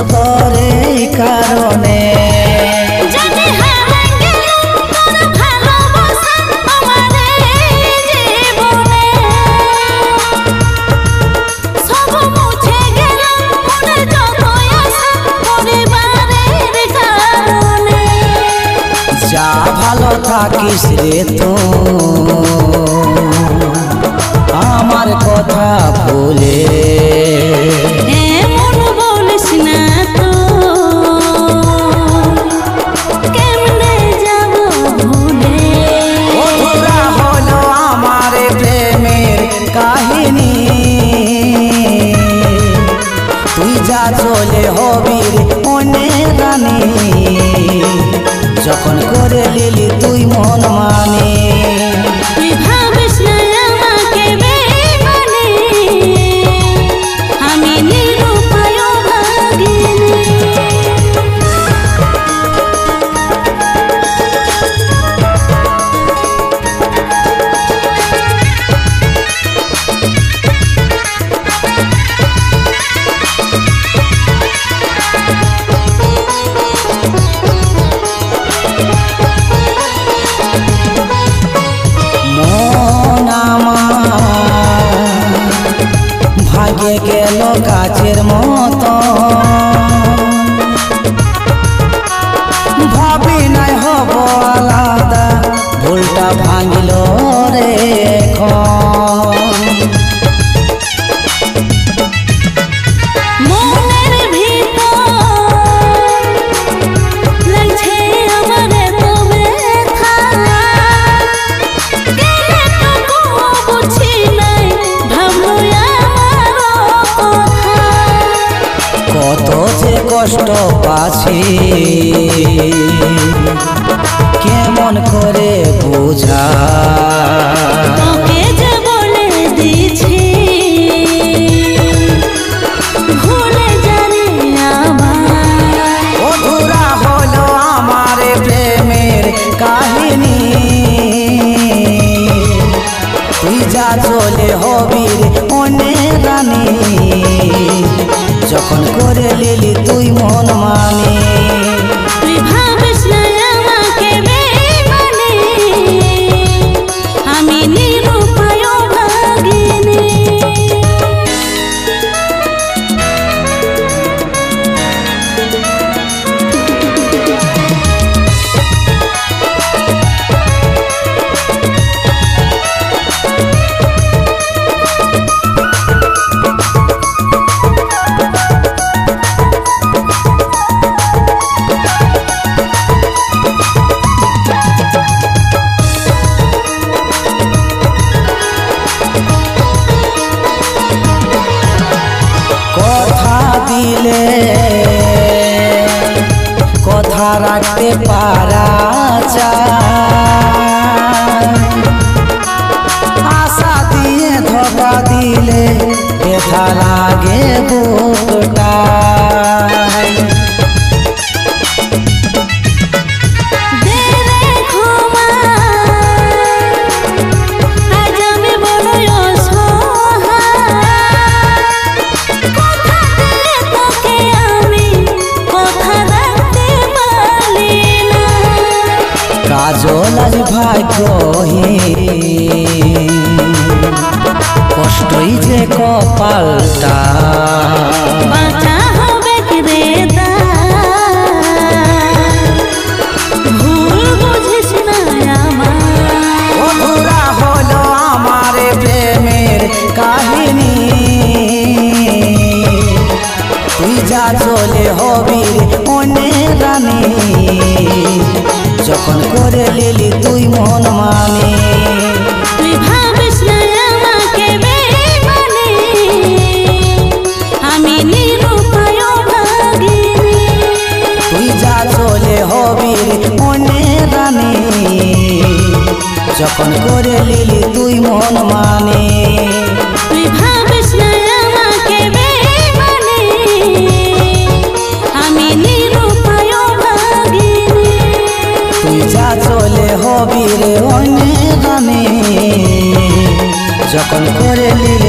তোর এই কারণে যা ভালো থাকিস রে তো আমার কথা ভুলে এমন বলিস না তো কেমনে যাব ভুলে ওরা হলো আমার প্রেমের কাহিনী তুই যা চলে হবি মনে রানী যখন করে নিলি তুই মন মানি তুই ভাবিস না আমাকে বেমানি আমি নিরুপায় ভাগিনী ভাগে গেল গাছের মতো ভাবি নাই হব আলাদা ভুলটা ভাঙিল রে মনের ভিতর লাগছে আমার তো ব্যথা কেন তো বুঝি নাই ভাবলো কত যে কষ্ট পাছি কেমন করে বোঝা তোকে যে বলে দিছি ভুলে জানি আমার অধুরা হলো আমার প্রেমের কাহিনী তুই যা চলে হবি মনে রানী যখন করে নিলি তুই মন মানি তুই ভাবিস না আমাকে বেমানি আমি নিরুপায় ভাগিনী দিলে কথা রাখতে পারা যায় আশা দিয়ে ধোকা দিলে ব্যথা লাগে বুকটা কাজল আজ ভাগ্যহীন কষ্টই যে কপালটা বাঁচা হবে রে ভুল বুঝিস না আমার অধুরা হলো আমার প্রেমের কাহিনী তুই যা চলে হবি মনে রানী যখন করে নিলি তুই মন মানি তুই ভাবিস না আমাকে বেমানি আমি নিরুপায় ভাগিনী তুই যা চলে হবি মনে রানী যখন করে নিলি তুই মন মানি তুই ভাবিস না আমাকে বেমানি আমি নিরুপায় ভাগিনী তুই যা চলে হবি রে অনে রানী যখন করে নিলি